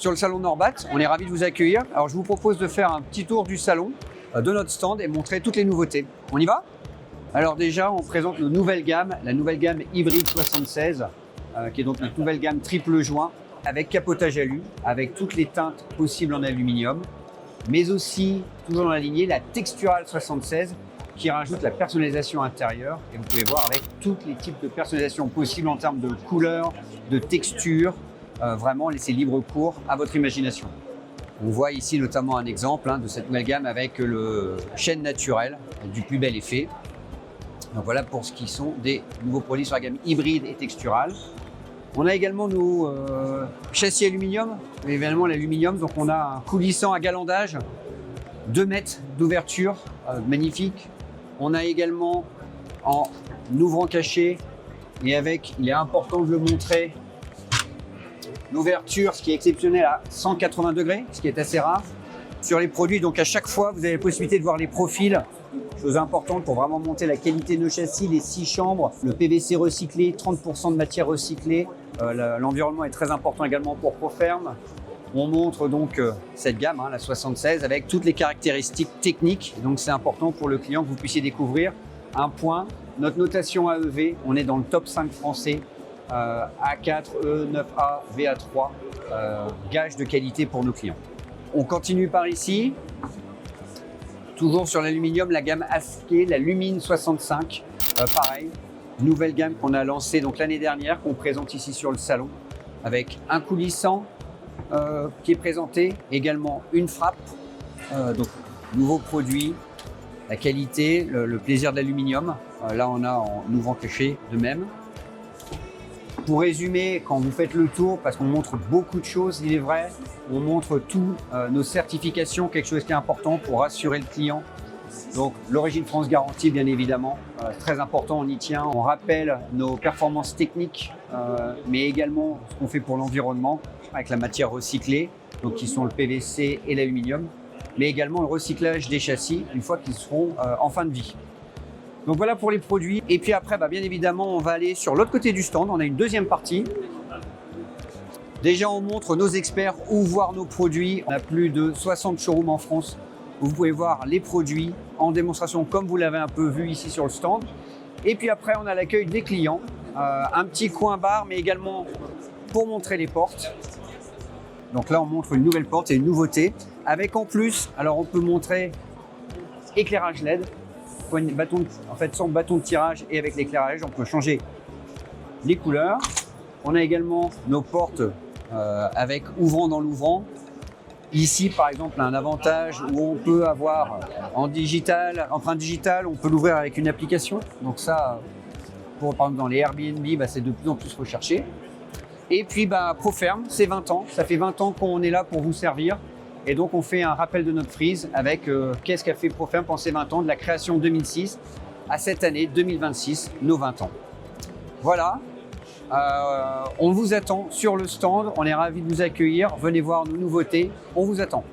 sur le salon Norbat. On est ravis de vous accueillir. Alors, je vous propose de faire un petit tour du salon, de notre stand et montrer toutes les nouveautés. On y va? Alors déjà, on présente nos nouvelles gammes, la nouvelle gamme Hybride 76, qui est donc notre nouvelle gamme triple joint, avec capotage alu, avec toutes les teintes possibles en aluminium, mais aussi, toujours dans la lignée, la Textural 76, qui rajoute la personnalisation intérieure. Et vous pouvez voir avec tous les types de personnalisation possibles en termes de couleurs, de texture, vraiment laissez libre cours à votre imagination. On voit ici notamment un exemple de cette nouvelle gamme avec le chêne naturel du plus bel effet. Donc voilà pour ce qui sont des nouveaux produits sur la gamme hybride et texturale. On a également nos châssis aluminium, évidemment l'aluminium, donc on a un coulissant à galandage, 2 mètres d'ouverture, magnifique. On a également en ouvrant caché, et avec, il est important de le montrer, l'ouverture, ce qui est exceptionnel à 180 degrés, ce qui est assez rare. Sur les produits, donc à chaque fois, vous avez la possibilité de voir les profils. Chose importante pour vraiment monter la qualité de nos châssis, les 6 chambres, le PVC recyclé, 30% de matière recyclée. L'environnement est très important également pour Proferm. On montre donc cette gamme, la 76, avec toutes les caractéristiques techniques. Donc c'est important pour le client que vous puissiez découvrir un point. Notre notation AEV, on est dans le top 5 français, A4, E9A, VA3, gage de qualité pour nos clients. On continue par ici. Toujours sur l'aluminium, la gamme Askey, la Lumine 65, pareil, nouvelle gamme qu'on a lancée donc l'année dernière, qu'on présente ici sur le salon, avec un coulissant qui est présenté, également une frappe, donc nouveau produit, la qualité, le plaisir de l'aluminium. Là, on a en ouvrant caché de même. Pour résumer, quand vous faites le tour, parce qu'on montre beaucoup de choses, il est vrai, on montre tous nos certifications, quelque chose qui est important pour rassurer le client. Donc l'origine France garantie, bien évidemment, très important, on y tient. On rappelle nos performances techniques, mais également ce qu'on fait pour l'environnement avec la matière recyclée, donc qui sont le PVC et l'aluminium, mais également le recyclage des châssis une fois qu'ils seront en fin de vie. Donc voilà pour les produits. Et puis après, bien évidemment, on va aller sur l'autre côté du stand. On a une deuxième partie. Déjà, on montre nos experts où voir nos produits. On a plus de 60 showrooms en France où vous pouvez voir les produits en démonstration comme vous l'avez un peu vu ici sur le stand. Et puis après, on a l'accueil des clients. Un petit coin bar, mais également pour montrer les portes. Donc là, on montre une nouvelle porte et une nouveauté. Avec en plus, alors on peut montrer éclairage LED. Sans bâton de tirage et avec l'éclairage, on peut changer les couleurs. On a également nos portes avec ouvrant dans l'ouvrant. Ici, par exemple, un avantage où on peut avoir empreinte digitale, on peut l'ouvrir avec une application. Donc ça, par exemple dans les Airbnb, c'est de plus en plus recherché. Et puis Proferm, c'est 20 ans. Ça fait 20 ans qu'on est là pour vous servir. Et donc, on fait un rappel de notre frise avec qu'est-ce qu'a fait Proferm pendant ces 20 ans, de la création 2006 à cette année 2026, nos 20 ans. Voilà, on vous attend sur le stand, on est ravis de vous accueillir, venez voir nos nouveautés, on vous attend.